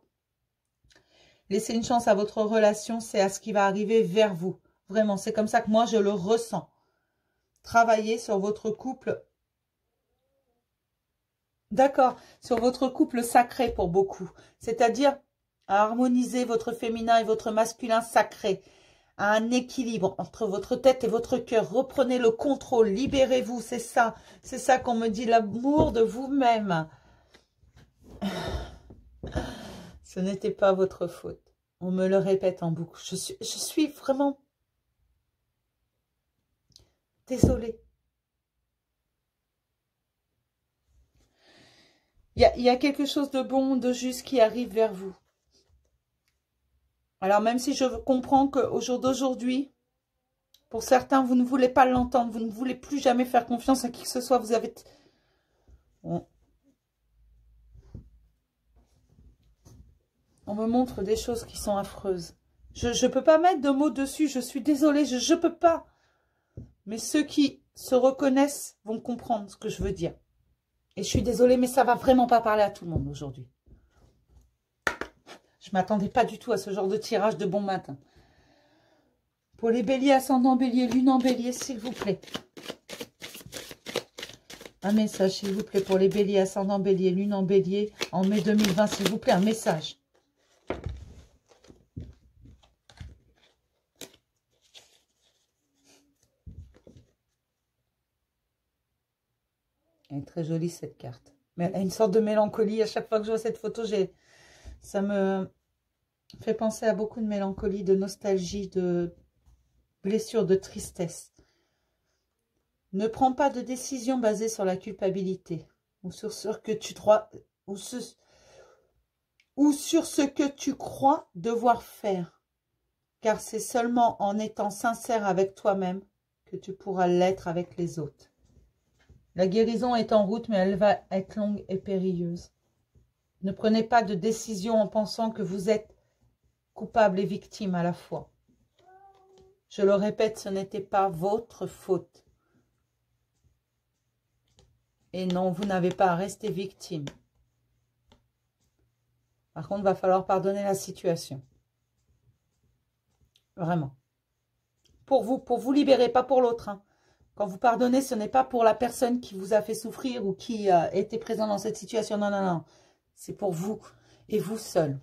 Laissez une chance à votre relation, c'est à ce qui va arriver vers vous. Vraiment, c'est comme ça que moi, je le ressens. Travaillez sur votre couple. D'accord, sur votre couple sacré pour beaucoup. C'est-à-dire à harmoniser votre féminin et votre masculin sacré. À un équilibre entre votre tête et votre cœur. Reprenez le contrôle, libérez-vous, c'est ça. C'est ça qu'on me dit, l'amour de vous-même. Ce n'était pas votre faute. On me le répète en boucle. Je suis vraiment désolée. Il y a quelque chose de bon, de juste qui arrive vers vous. Alors même si je comprends qu'au jour d'aujourd'hui, pour certains, vous ne voulez pas l'entendre, vous ne voulez plus jamais faire confiance à qui que ce soit, vous avez... On me montre des choses qui sont affreuses. Je ne peux pas mettre de mots dessus, je suis désolée, je ne peux pas. Mais ceux qui se reconnaissent vont comprendre ce que je veux dire. Et je suis désolée, mais ça ne va vraiment pas parler à tout le monde aujourd'hui. Je ne m'attendais pas du tout à ce genre de tirage de bon matin. Pour les béliers, ascendant bélier, lune en bélier, s'il vous plaît. Un message, s'il vous plaît, pour les béliers, ascendant bélier, lune en bélier, en mai 2020, s'il vous plaît, un message. Elle est très jolie, cette carte. Mais elle a une sorte de mélancolie. À chaque fois que je vois cette photo, ça me fait penser à beaucoup de mélancolie, de nostalgie, de blessure, de tristesse. Ne prends pas de décision basée sur la culpabilité ou sur ce que tu crois ou sur ce que tu crois devoir faire. Car c'est seulement en étant sincère avec toi-même que tu pourras l'être avec les autres. La guérison est en route, mais elle va être longue et périlleuse. Ne prenez pas de décision en pensant que vous êtes coupable et victime à la fois. Je le répète, ce n'était pas votre faute. Et non, vous n'avez pas à rester victime. Par contre, il va falloir pardonner la situation. Vraiment. Pour vous libérer, pas pour l'autre. Hein. Quand vous pardonnez, ce n'est pas pour la personne qui vous a fait souffrir ou qui était présent dans cette situation. Non, non, non. C'est pour vous et vous seul.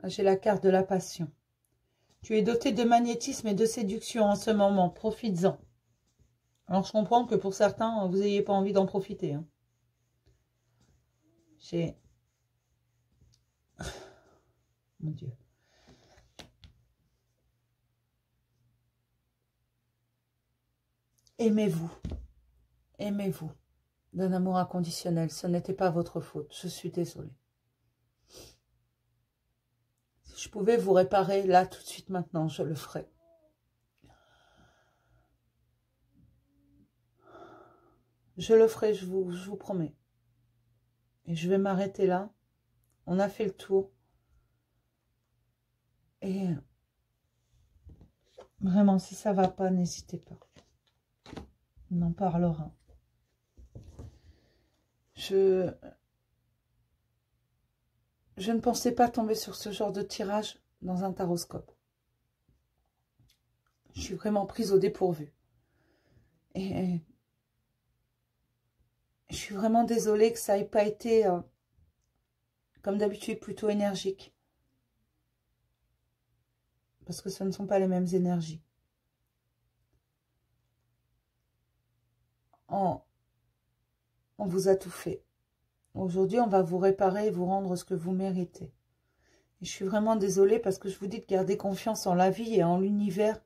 J'ai la carte de la passion. Tu es doté de magnétisme et de séduction en ce moment. Profites-en. Alors, je comprends que pour certains, vous n'ayez pas envie d'en profiter. Hein. J'ai... Mon Dieu. Aimez-vous. Aimez-vous. D'un amour inconditionnel. Ce n'était pas votre faute. Je suis désolée. Si je pouvais vous réparer là, tout de suite, maintenant, je le ferais. Je le ferai, je vous promets. Et je vais m'arrêter là. On a fait le tour. Et vraiment, si ça ne va pas, n'hésitez pas. On en parlera. Je ne pensais pas tomber sur ce genre de tirage dans un taroscope. Je suis vraiment prise au dépourvu. Et je suis vraiment désolée que ça n'ait pas été, comme d'habitude, plutôt énergique. Parce que ce ne sont pas les mêmes énergies. On vous a tout fait. Aujourd'hui, on va vous réparer et vous rendre ce que vous méritez. Et je suis vraiment désolée parce que je vous dis de garder confiance en la vie et en l'univers,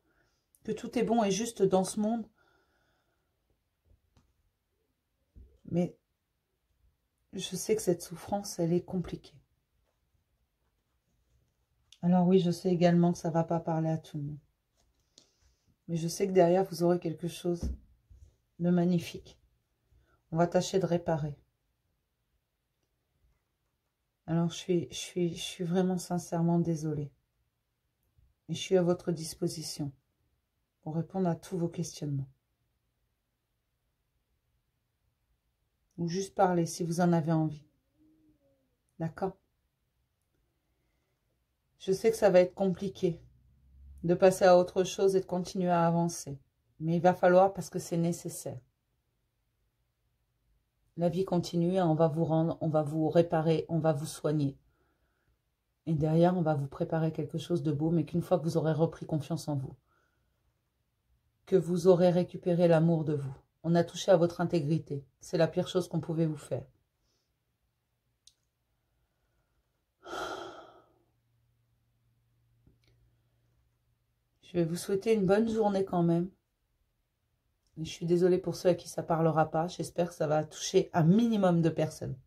que tout est bon et juste dans ce monde. Mais je sais que cette souffrance, elle est compliquée. Alors oui, je sais également que ça ne va pas parler à tout le monde. Mais je sais que derrière, vous aurez quelque chose de magnifique. On va tâcher de réparer. Alors, je suis vraiment sincèrement désolée. Et je suis à votre disposition pour répondre à tous vos questionnements. Ou juste parler si vous en avez envie. D'accord? Je sais que ça va être compliqué de passer à autre chose et de continuer à avancer. Mais il va falloir parce que c'est nécessaire. La vie continue et on va vous rendre, on va vous réparer, on va vous soigner. Et derrière, on va vous préparer quelque chose de beau, mais qu'une fois que vous aurez repris confiance en vous, que vous aurez récupéré l'amour de vous. On a touché à votre intégrité. C'est la pire chose qu'on pouvait vous faire. Je vais vous souhaiter une bonne journée quand même. Et je suis désolée pour ceux à qui ça ne parlera pas. J'espère que ça va toucher un minimum de personnes.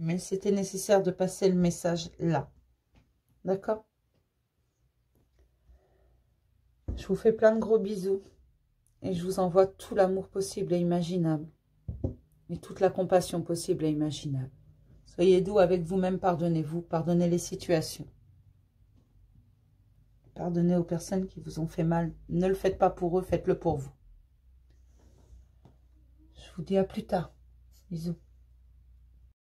Mais c'était nécessaire de passer le message là. D'accord? Je vous fais plein de gros bisous. Et je vous envoie tout l'amour possible et imaginable. Et toute la compassion possible et imaginable. Soyez doux avec vous-même, pardonnez-vous, pardonnez les situations. Pardonnez aux personnes qui vous ont fait mal. Ne le faites pas pour eux, faites-le pour vous. Je vous dis à plus tard. Bisous.